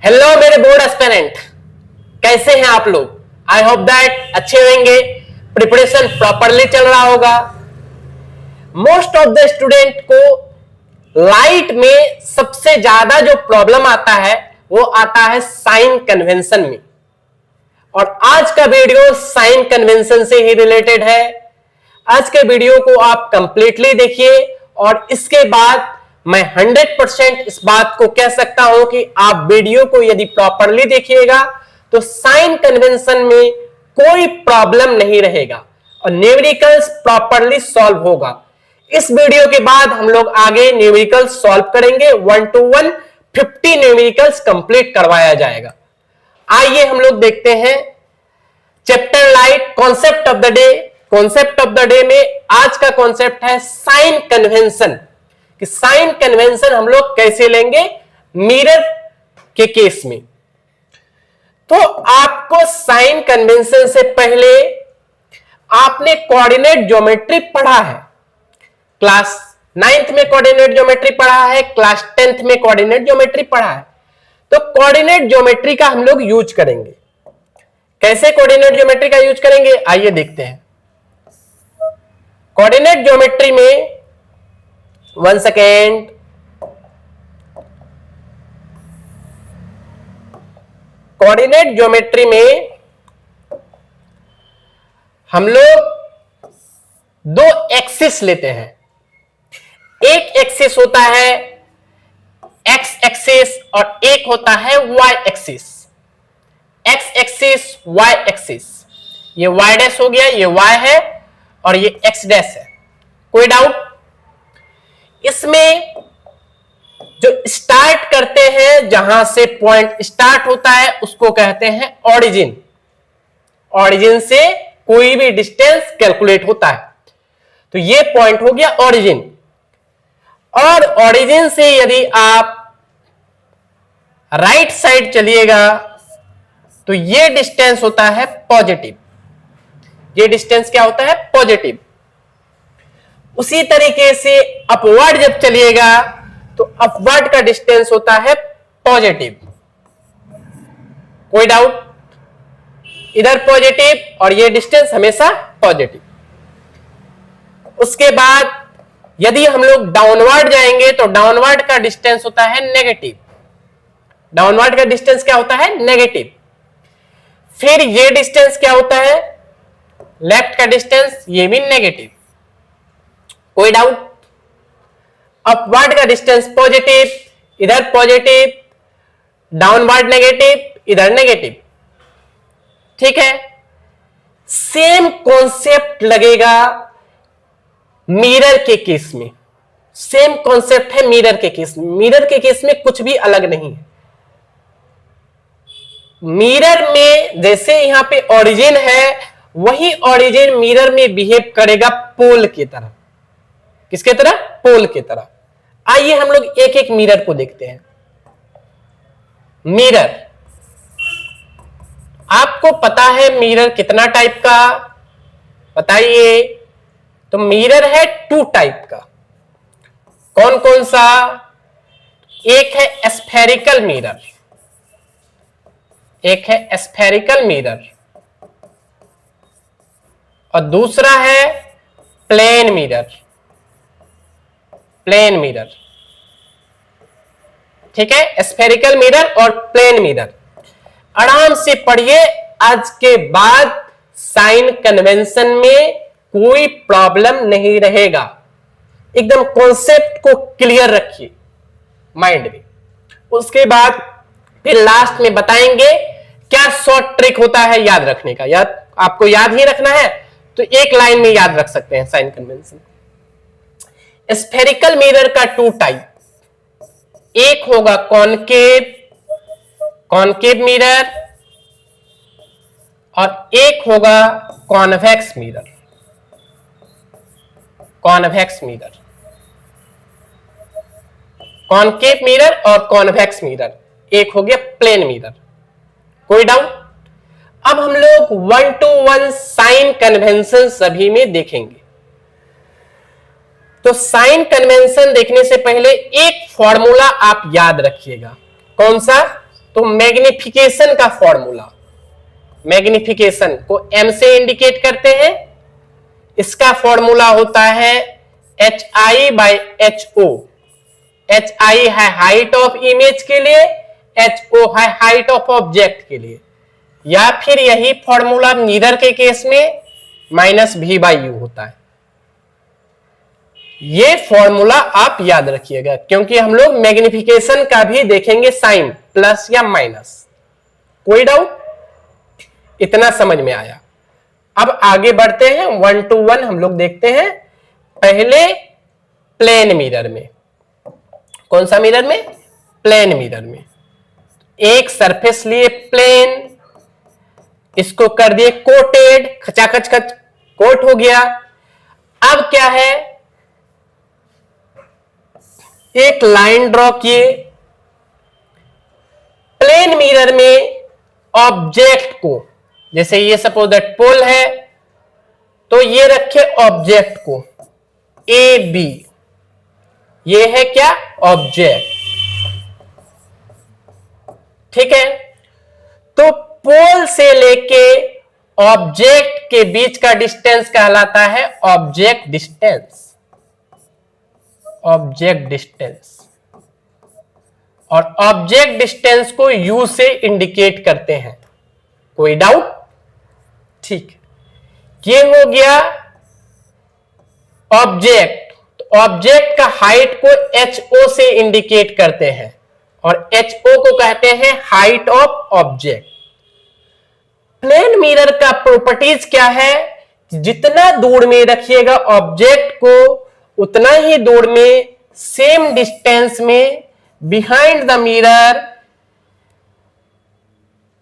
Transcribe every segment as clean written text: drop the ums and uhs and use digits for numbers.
Hello मेरे board aspirant, कैसे हैं आप लोग। आई होप दैट अच्छे होंगे, प्रिपरेशन प्रॉपरली चल रहा होगा। मोस्ट ऑफ द स्टूडेंट को लाइट में सबसे ज्यादा जो प्रॉब्लम आता है वो आता है साइन कन्वेंशन में, और आज का वीडियो साइन कन्वेंशन से ही रिलेटेड है। आज के वीडियो को आप कंप्लीटली देखिए और इसके बाद मैं 100% इस बात को कह सकता हूं कि आप वीडियो को यदि प्रॉपरली देखिएगा तो साइन कन्वेंशन में कोई प्रॉब्लम नहीं रहेगा और न्यूमेरिकल्स प्रॉपरली सॉल्व होगा। इस वीडियो के बाद हम लोग आगे न्यूमेरिकल्स सॉल्व करेंगे, 1 to 1 50 न्यूमेरिकल्स कंप्लीट करवाया जाएगा। आइए हम लोग देखते हैं chapter light concept of the day. Concept of the day में आज का कॉन्सेप्ट है साइन कन्वेंशन, कि साइन कन्वेंशन हम लोग कैसे लेंगे मिरर के केस में। तो आपको साइन कन्वेंशन से पहले आपने कोऑर्डिनेट ज्योमेट्री पढ़ा है, क्लास 9th में कोऑर्डिनेट ज्योमेट्री पढ़ा है, क्लास 10th में कोऑर्डिनेट ज्योमेट्री पढ़ा है। तो कोऑर्डिनेट ज्योमेट्री का हम लोग यूज करेंगे। कैसे कोऑर्डिनेट ज्योमेट्री का यूज करेंगे आइए देखते हैं। कोऑर्डिनेट ज्योमेट्री में 1 सेकेंड, कोऑर्डिनेट ज्योमेट्री में हम लोग दो एक्सिस लेते हैं। एक एक्सिस होता है एक्स एक्सिस और एक होता है y axis. X axis y axis, ये वाई डैश हो गया, ये वाई है और ये एक्स डैश है। कोई डाउट? इसमें जो स्टार्ट करते हैं, जहां से पॉइंट स्टार्ट होता है उसको कहते हैं ऑरिजिन। ऑरिजिन से कोई भी डिस्टेंस कैलकुलेट होता है, तो ये पॉइंट हो गया ऑरिजिन। और ऑरिजिन से यदि आप राइट साइड चलिएगा तो ये डिस्टेंस होता है पॉजिटिव। ये डिस्टेंस क्या होता है? पॉजिटिव। उसी तरीके से अपवर्ड जब चलिएगा तो अपवर्ड का डिस्टेंस होता है पॉजिटिव। कोई डाउट? इधर पॉजिटिव और ये डिस्टेंस हमेशा पॉजिटिव। उसके बाद यदि हम लोग डाउनवर्ड जाएंगे तो डाउनवर्ड का डिस्टेंस होता है नेगेटिव। डाउनवर्ड का डिस्टेंस क्या होता है? नेगेटिव। फिर ये डिस्टेंस क्या होता है? लेफ्ट का डिस्टेंस, ये भी नेगेटिव। कोई डाउट? अपवर्ड का डिस्टेंस पॉजिटिव, इधर पॉजिटिव, डाउनवर्ड नेगेटिव, इधर नेगेटिव। ठीक है, सेम कॉन्सेप्ट लगेगा मिरर के केस में। सेम कॉन्सेप्ट है मिरर के केस में। मिरर के केस में कुछ भी अलग नहीं है। मिरर में जैसे यहां पे ओरिजिन है, वही ओरिजिन मिरर में बिहेव करेगा पोल की तरह। किसके तरह? पोल की तरह। आइए हम लोग एक एक मिरर को देखते हैं। मिरर, आपको पता है मिरर कितना टाइप का? बताइए। तो मिरर है 2 टाइप का। कौन कौन सा? एक है स्फेरिकल मिरर, एक है स्फेरिकल मिरर, और दूसरा है प्लेन मिरर। प्लेन मिरर, ठीक है, स्फेरिकल मिरर और प्लेन मिरर। आराम से पढ़िए, आज के बाद साइन कन्वेंशन में कोई प्रॉब्लम नहीं रहेगा। एकदम कॉन्सेप्ट को क्लियर रखिए माइंड में। उसके बाद फिर लास्ट में बताएंगे क्या शॉर्ट ट्रिक होता है याद रखने का। याद आपको याद ही रखना है तो एक लाइन में याद रख सकते हैं साइन कन्वेंशन। स्फेरिकल मिरर का 2 टाइप, एक होगा कॉनकेव, कॉनकेव मिरर, और एक होगा convex mirror. Convex mirror, concave mirror और कॉन्वेक्स मिरर, एक हो गया प्लेन मिरर। कोई डाउट? अब हम लोग 1 to 1 साइन कन्वेंशन सभी में देखेंगे। तो साइन कन्वेंशन देखने से पहले एक फॉर्मूला आप याद रखिएगा। कौन सा? तो मैग्निफिकेशन का फॉर्मूला, मैग्निफिकेशन को m से इंडिकेट करते हैं, इसका फॉर्मूला होता है HI/HO। HI है हाइट ऑफ इमेज के लिए, HO है हाइट ऑफ ऑब्जेक्ट के लिए, या फिर यही फॉर्मूला मिरर के केस में -V/U होता है। ये फॉर्मूला आप याद रखिएगा, क्योंकि हम लोग मैग्निफिकेशन का भी देखेंगे साइन, प्लस या माइनस। कोई डाउट? इतना समझ में आया। अब आगे बढ़ते हैं, 1 to 1 हम लोग देखते हैं। पहले प्लेन मिरर में, कौन सा मिरर में? प्लेन मिरर में। एक सरफेस लिए प्लेन, इसको कर दिए कोटेड, खचाखच खच कोट हो गया। अब क्या है, एक लाइन ड्रॉ किए। प्लेन मिरर में ऑब्जेक्ट को, जैसे ये सपोज दैट पोल है, तो ये रखे ऑब्जेक्ट को ए बी, ये है क्या? ऑब्जेक्ट। ठीक है, तो पोल से लेके ऑब्जेक्ट के बीच का डिस्टेंस कहलाता है ऑब्जेक्ट डिस्टेंस। ऑब्जेक्ट डिस्टेंस, और ऑब्जेक्ट डिस्टेंस को U से इंडिकेट करते हैं। कोई डाउट? ठीक, ये हो गया ऑब्जेक्ट। तो ऑब्जेक्ट का हाइट को HO से इंडिकेट करते हैं, और HO को कहते हैं height of object. Plane mirror का प्रॉपर्टीज क्या है? जितना दूर में रखिएगा ऑब्जेक्ट को, उतना ही दूर में, सेम डिस्टेंस में, बिहाइंड द मिरर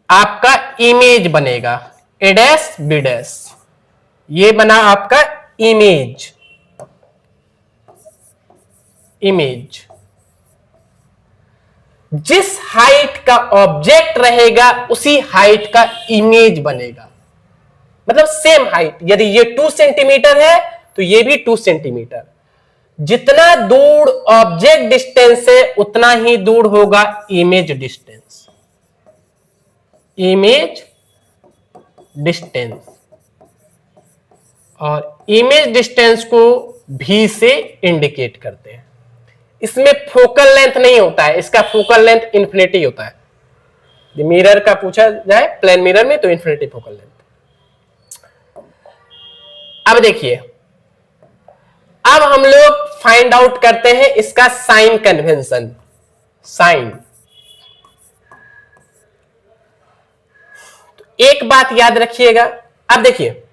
आपका इमेज बनेगा। A डैश B डैश, ये बना आपका इमेज। इमेज जिस हाइट का ऑब्जेक्ट रहेगा उसी हाइट का इमेज बनेगा, मतलब सेम हाइट। यदि ये 2 सेंटीमीटर है तो ये भी 2 सेंटीमीटर। जितना दूर ऑब्जेक्ट डिस्टेंस है उतना ही दूर होगा इमेज डिस्टेंस। इमेज डिस्टेंस, और इमेज डिस्टेंस को V से इंडिकेट करते हैं। इसमें फोकल लेंथ नहीं होता है, इसका फोकल लेंथ इन्फिनिटी होता है। मिरर का पूछा जाए प्लेन मिरर में तो इन्फिनिटी फोकल लेंथ। अब देखिए, अब हम लोग फाइंड आउट करते हैं इसका साइन कन्वेंशन। साइन, तो एक बात याद रखिएगा। अब देखिए,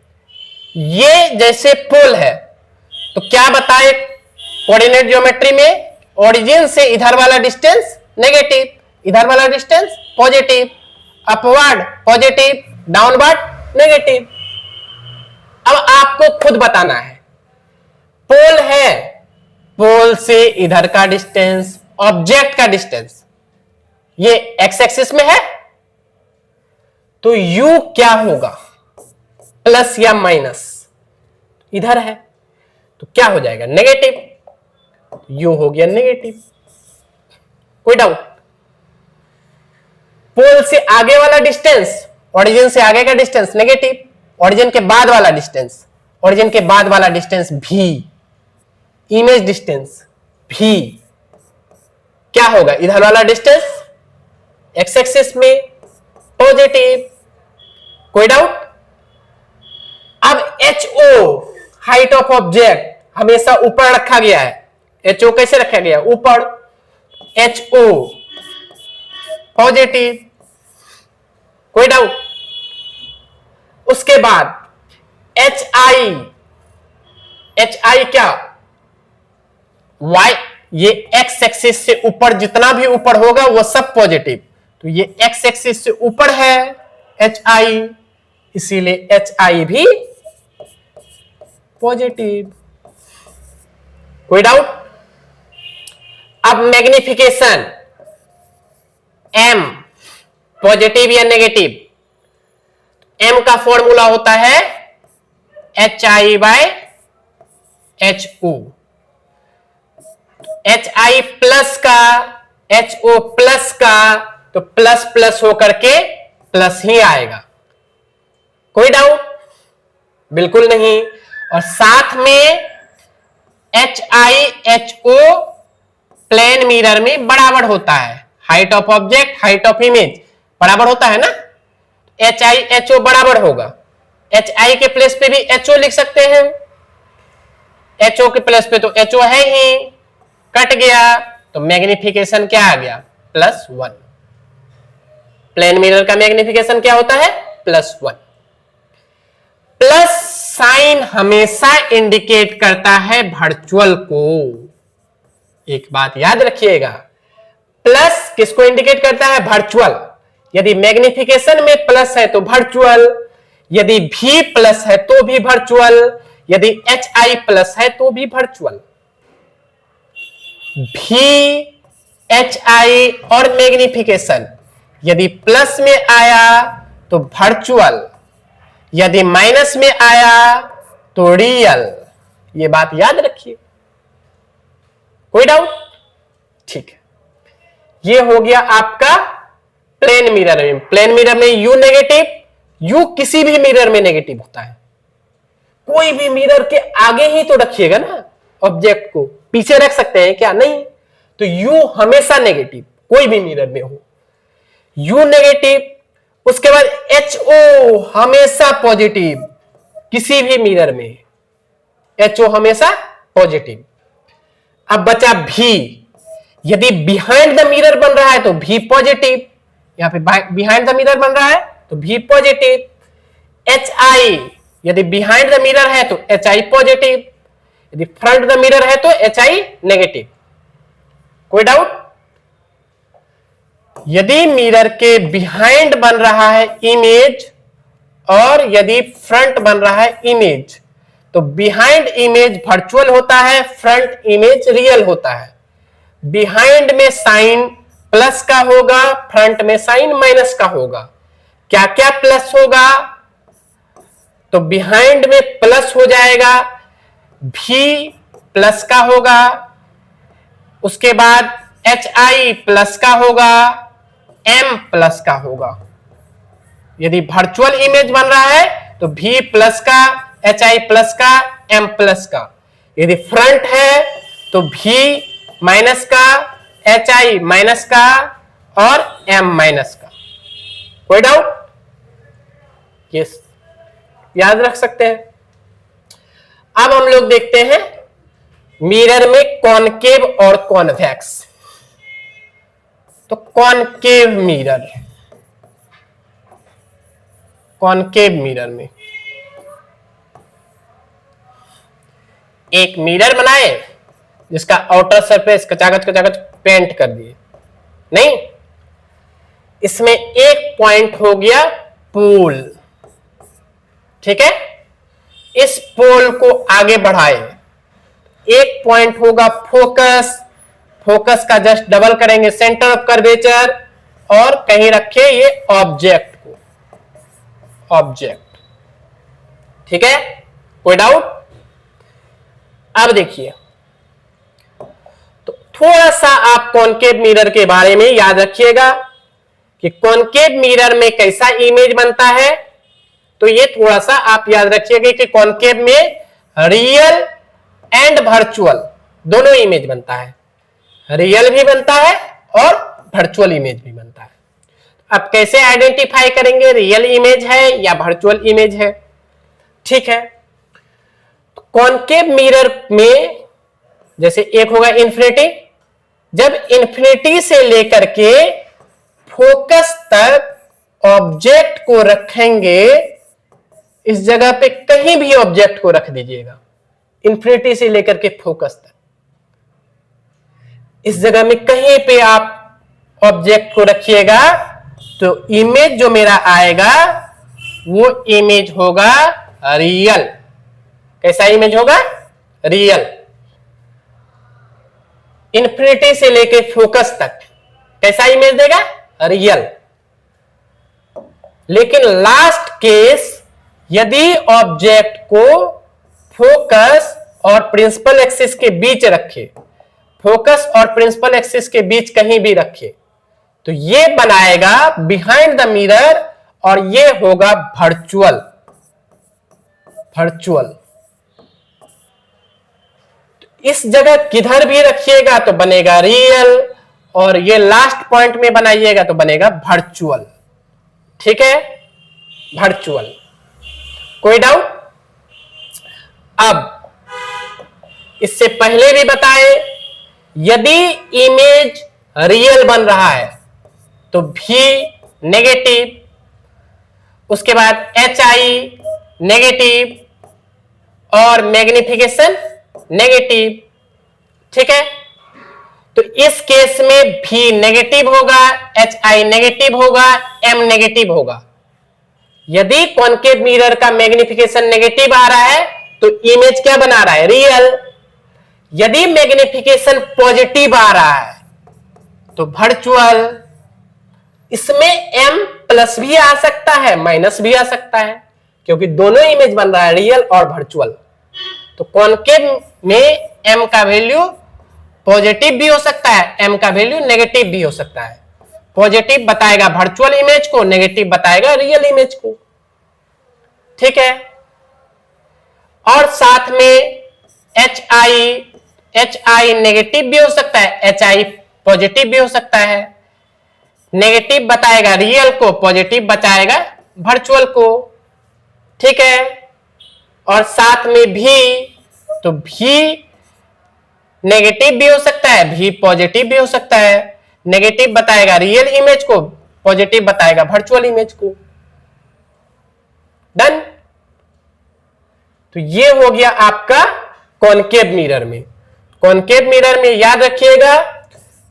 ये जैसे पोल है, तो क्या बताए कोऑर्डिनेट ज्योमेट्री में? ओरिजिन से इधर वाला डिस्टेंस नेगेटिव, इधर वाला distance positive, upward positive, downward negative. अब आपको खुद बताना है, पोल है, पोल से इधर का डिस्टेंस, ऑब्जेक्ट का डिस्टेंस ये एक्स एक्सिस में है, तो U क्या होगा? प्लस या माइनस? इधर है तो क्या हो जाएगा? नेगेटिव। U हो गया नेगेटिव। कोई डाउट? पोल से आगे वाला डिस्टेंस, ओरिजिन से आगे का डिस्टेंस नेगेटिव, ओरिजिन के बाद वाला डिस्टेंस, ओरिजिन के बाद वाला distance V, image distance V क्या होगा? इधर वाला डिस्टेंस एक्स एक्सिस में पॉजिटिव। कोई डाउट? अब HO हाइट ऑफ ऑब्जेक्ट हमेशा ऊपर रखा गया है। HO कैसे रखा गया? ऊपर। HO positive. कोई डाउट? उसके बाद HI क्या? Y, ये एक्स एक्सिस से ऊपर जितना भी ऊपर होगा वो सब पॉजिटिव, तो ये एक्स एक्सिस से ऊपर है HI, इसीलिए HI भी पॉजिटिव। कोई डाउट? अब मैग्निफिकेशन M पॉजिटिव या नेगेटिव? M का फॉर्मूला होता है HI/HO। HI प्लस का HO प्लस का तो प्लस प्लस होकर के प्लस ही आएगा। कोई डाउट? बिल्कुल नहीं। और साथ में HIHO प्लेन मिरर में बराबर होता है, height of object height of image बराबर होता है ना, HIHO बराबर होगा। HI के प्लेस पे भी HO लिख सकते हैं, HO के प्लेस पे तो HO है ही, कट गया तो मैग्निफिकेशन क्या आ गया? +1। प्लेन मिरर का मैग्निफिकेशन क्या होता है? +1। प्लस साइन हमेशा इंडिकेट करता है वर्चुअल को। एक बात याद रखिएगा, प्लस किसको इंडिकेट करता है? वर्चुअल। यदि मैग्निफिकेशन में प्लस है तो वर्चुअल, यदि V प्लस है तो भी वर्चुअल, यदि HI प्लस है तो भी वर्चुअल। V, HI और मैग्निफिकेशन यदि प्लस में आया तो वर्चुअल, यदि माइनस में आया तो रियल। ये बात याद रखिए। कोई डाउट? ठीक है, ये हो गया आपका प्लेन मिरर में। प्लेन मिरर में U नेगेटिव, U किसी भी मिरर में नेगेटिव होता है। कोई भी मिरर के आगे ही तो रखिएगा ना ऑब्जेक्ट को, पीछे रख सकते हैं क्या? नहीं। तो U हमेशा नेगेटिव, कोई भी मिरर में हो U नेगेटिव। उसके बाद HO हमेशा पॉजिटिव, किसी भी मिरर में HO हमेशा पॉजिटिव। अब बचा V, यदि बिहाइंड द मिरर बन रहा है तो V पॉजिटिव, यहां पे बिहाइंड द मिरर बन रहा है तो V पॉजिटिव। HI यदि बिहाइंड द मिरर है तो HI पॉजिटिव, यदि फ्रंट द मिरर है तो HI नेगेटिव। कोई डाउट? यदि मिरर के बिहाइंड बन रहा है इमेज और यदि फ्रंट बन रहा है इमेज, तो बिहाइंड इमेज वर्चुअल होता है, फ्रंट इमेज रियल होता है। बिहाइंड में साइन प्लस का होगा, फ्रंट में साइन माइनस का होगा। क्या क्या प्लस होगा? तो बिहाइंड में प्लस हो जाएगा, V प्लस का होगा, उसके बाद HI प्लस का होगा, M प्लस का होगा। यदि वर्चुअल इमेज बन रहा है तो V प्लस का, HI प्लस का, M प्लस का। यदि फ्रंट है तो V माइनस का, HI माइनस का और M माइनस का। कोई डाउट? यस, याद रख सकते हैं। अब हम लोग देखते हैं मिरर में कॉनकेव और कॉन्वेक्स। तो कॉनकेव मिरर, कॉनकेव मिरर में एक मिरर बनाए जिसका आउटर सरफेस कचाकच पेंट कर दिए, नहीं, इसमें एक पॉइंट हो गया पोल, ठीक है। इस पोल को आगे बढ़ाए, एक पॉइंट होगा फोकस, फोकस का जस्ट डबल करेंगे सेंटर ऑफ कर्वेचर और कहीं रखे ये ऑब्जेक्ट को, ऑब्जेक्ट, ठीक है। कोई डाउट? अब देखिए, तो थोड़ा सा आप कॉनकेव मिरर के बारे में याद रखिएगा कि कॉनकेव मिरर में कैसा इमेज बनता है। तो ये थोड़ा सा आप याद रखिएगा कि कॉनकेव में रियल एंड वर्चुअल दोनों इमेज बनता है, रियल भी बनता है और वर्चुअल इमेज भी बनता है। अब कैसे आइडेंटिफाई करेंगे रियल इमेज है या वर्चुअल इमेज है? ठीक है, कॉनकेव मिरर में जैसे एक होगा इन्फिनिटी, जब इन्फिनिटी से लेकर के फोकस तक ऑब्जेक्ट को रखेंगे, इस जगह पे कहीं भी ऑब्जेक्ट को रख दीजिएगा, इन्फिनिटी से लेकर के फोकस तक, इस जगह में कहीं पे आप ऑब्जेक्ट को रखिएगा तो इमेज जो मेरा आएगा वो इमेज होगा रियल। कैसा इमेज होगा? रियल। इन्फिनिटी से लेके फोकस तक कैसा इमेज देगा? रियल। लेकिन लास्ट केस, यदि ऑब्जेक्ट को फोकस और प्रिंसिपल एक्सिस के बीच रखे, फोकस और प्रिंसिपल एक्सिस के बीच कहीं भी रखे, तो ये बनाएगा बिहाइंड द मिरर और ये होगा वर्चुअल। वर्चुअल इस जगह किधर भी रखिएगा तो बनेगा रियल, और ये लास्ट पॉइंट में बनाइएगा तो बनेगा वर्चुअल। ठीक है, वर्चुअल। कोई डाउट? अब इससे पहले भी बताए, यदि इमेज रियल बन रहा है तो भी नेगेटिव, उसके बाद HI नेगेटिव और मैग्निफिकेशन नेगेटिव। ठीक है, तो इस केस में भी नेगेटिव होगा, HI नेगेटिव होगा, M नेगेटिव होगा। यदि कॉनकेव मिरर का मैग्निफिकेशन नेगेटिव आ रहा है तो इमेज क्या बना रहा है? रियल। यदि मैग्निफिकेशन पॉजिटिव आ रहा है तो वर्चुअल। इसमें M प्लस भी आ सकता है, माइनस भी आ सकता है, क्योंकि दोनों इमेज बन रहा है, रियल और वर्चुअल। तो कॉनकेव में M का वैल्यू पॉजिटिव भी हो सकता है, M का वैल्यू नेगेटिव भी हो सकता है। पॉजिटिव बताएगा वर्चुअल इमेज को, नेगेटिव बताएगा रियल इमेज को। ठीक है, और साथ में HI नेगेटिव भी हो सकता है, HI पॉजिटिव भी हो सकता है। नेगेटिव बताएगा रियल को, पॉजिटिव बताएगा वर्चुअल को। ठीक है, और साथ में भी, तो भी नेगेटिव भी हो सकता है, भी पॉजिटिव भी हो सकता है। नेगेटिव बताएगा रियल इमेज को, पॉजिटिव बताएगा वर्चुअल इमेज को। डन। तो ये हो गया आपका कॉनकेव मिरर में। कॉनकेव मिरर में याद रखिएगा,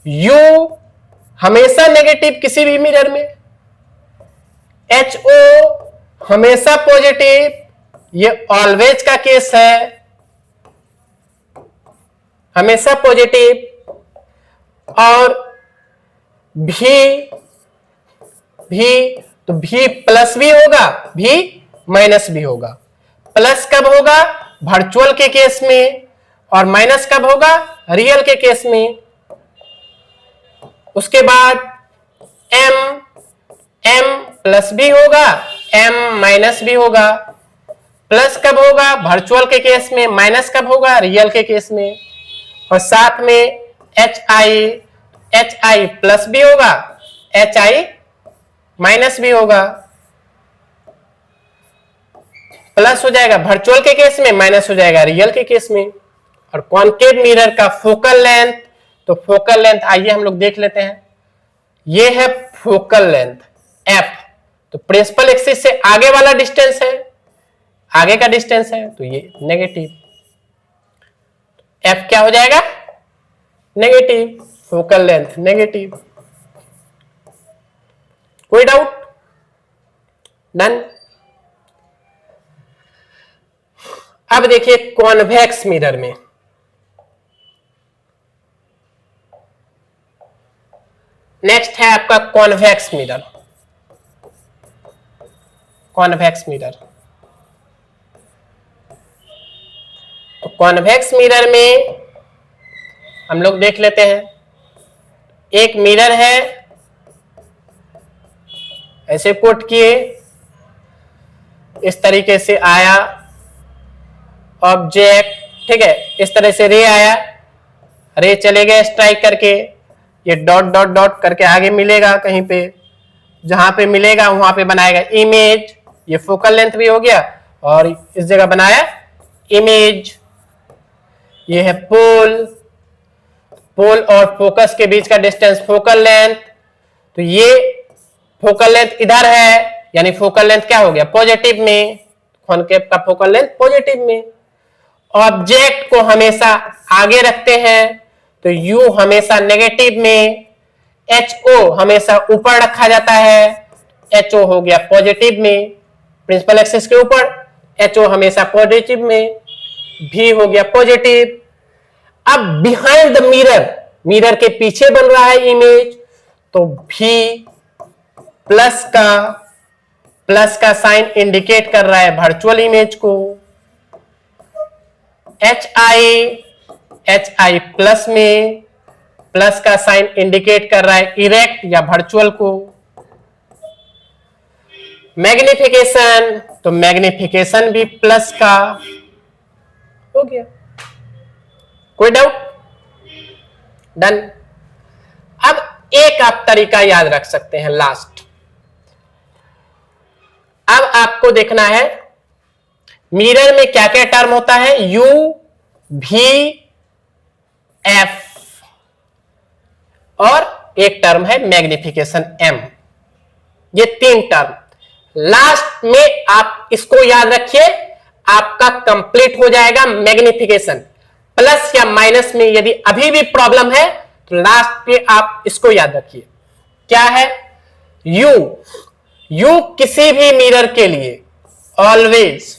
U हमेशा नेगेटिव किसी भी मिरर में, HO हमेशा पॉजिटिव, ये ऑलवेज का केस है, हमेशा पॉजिटिव। और भी तो भी प्लस भी होगा, भी माइनस भी होगा। प्लस कब होगा? वर्चुअल के केस में, और माइनस कब होगा? रियल के केस में। उसके बाद M प्लस भी होगा, M माइनस भी होगा। प्लस कब होगा? वर्चुअल के केस में। माइनस कब होगा? रियल के केस में। और साथ में HI प्लस भी होगा, HI माइनस भी होगा। प्लस हो जाएगा वर्चुअल के केस में, माइनस हो जाएगा रियल के केस में। और कॉनकेव मिरर का फोकल लेंथ, तो फोकल लेंथ आइए हम लोग देख लेते हैं। ये है फोकल लेंथ F, तो प्रिंसिपल एक्सिस से आगे वाला डिस्टेंस है, आगे का डिस्टेंस है, तो ये नेगेटिव। F क्या हो जाएगा? नेगेटिव। Focal length negative. कोई डाउट? डन। अब देखिए कॉन्वेक्स मिरर में, नेक्स्ट है आपका कॉन्वेक्स मिरर। कॉन्वेक्स मिरर, तो कॉन्वेक्स मिरर में हम लोग देख लेते हैं। एक मिरर है, ऐसे पुट किए, इस तरीके से आया ऑब्जेक्ट, ठीक है, इस तरह से रे आया, रे चले गए स्ट्राइक करके, ये डॉट डॉट डॉट करके आगे मिलेगा कहीं पे, जहां पे मिलेगा वहां पे बनाएगा इमेज। ये फोकल लेंथ भी हो गया, और इस जगह बनाया इमेज। ये है पोल, पोल और फोकस के बीच का डिस्टेंस फोकल लेंथ। तो ये फोकल लेंथ इधर है, यानी फोकल लेंथ क्या हो गया? पॉजिटिव में। कॉनकेव का फोकल लेंथ पॉजिटिव में। ऑब्जेक्ट को हमेशा आगे रखते हैं, तो U हमेशा नेगेटिव में, HO हमेशा ऊपर रखा जाता है, HO हो गया पॉजिटिव में, प्रिंसिपल एक्सिस के ऊपर, HO हमेशा पॉजिटिव में, V हो गया पॉजिटिव। अब बिहाइंड द मिरर, मिरर के पीछे बन रहा है इमेज, तो V प्लस का साइन इंडिकेट कर रहा है वर्चुअल इमेज को। HI प्लस में, प्लस का साइन इंडिकेट कर रहा है इरेक्ट या वर्चुअल को। मैग्निफिकेशन, तो मैग्निफिकेशन भी प्लस का हो गया। कोई डाउट? डन। अब एक आप तरीका याद रख सकते हैं लास्ट। अब आपको देखना है मिरर में क्या क्या टर्म होता है, यू भी एफ, और एक टर्म है मैग्निफिकेशन एम। ये 3 टर्म लास्ट में आप इसको याद रखिए, आपका कंप्लीट हो जाएगा मैग्निफिकेशन। प्लस या माइनस में यदि अभी भी प्रॉब्लम है तो लास्ट पे आप इसको याद रखिए। क्या है? यू, यू किसी भी मिरर के लिए ऑलवेज,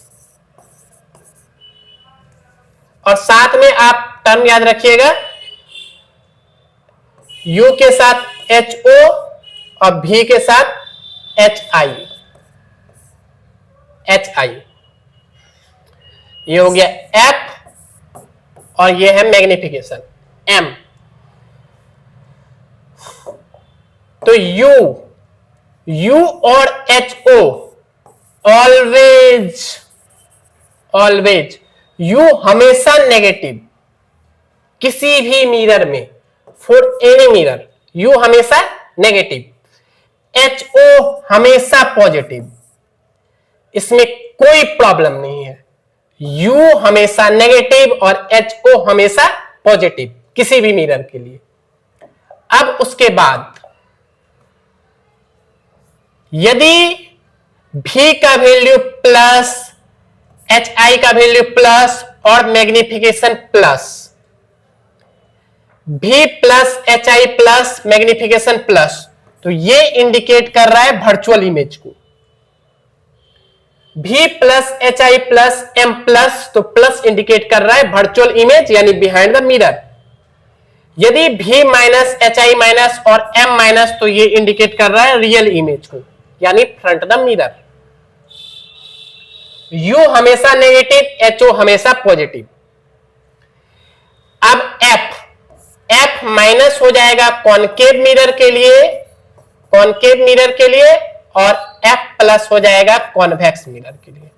और साथ में आप टर्म याद रखिएगा यू के साथ एच ओ और भी के साथ एच आई। एच आई ये हो गया एफ, और ये है मैग्निफिकेशन एम। तो यू, यू और h o always, always u हमेशा नेगेटिव किसी भी मिरर में, फॉर एनी मिरर यू हमेशा नेगेटिव, एच ओ हमेशा पॉजिटिव, इसमें कोई प्रॉब्लम नहीं है। यू हमेशा नेगेटिव और एच ओ हमेशा पॉजिटिव किसी भी मिरर के लिए। अब उसके बाद यदि भी का वैल्यू प्लस, एच आई का वैल्यू प्लस और मैग्निफिकेशन प्लस, भी plus h i plus magnification plus, तो ये इंडिकेट कर रहा है वर्चुअल इमेज को। भी plus h i plus m plus, तो प्लस इंडिकेट कर रहा है वर्चुअल इमेज यानी बिहाइंड द मिरर। यदि भी माइनस एच आई माइनस और एम माइनस, तो ये इंडिकेट कर रहा है रियल इमेज को यानी फ्रंट द मिरर। यू हमेशा नेगेटिव, एच ओ हमेशा पॉजिटिव। अब एफ, एफ माइनस हो जाएगा कॉनकेव मिरर के लिए, कॉनकेव मिरर के लिए, और एफ प्लस हो जाएगा कॉन्वेक्स मिरर के लिए।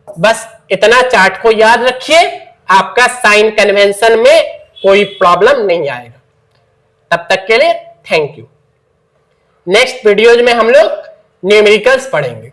बस इतना चार्ट को याद रखिए, आपका साइन कन्वेंशन में कोई प्रॉब्लम नहीं आएगा। तब तक के लिए थैंक यू। नेक्स्ट वीडियोज में हम लोग न्यूमेरिकल्स पढ़ेंगे।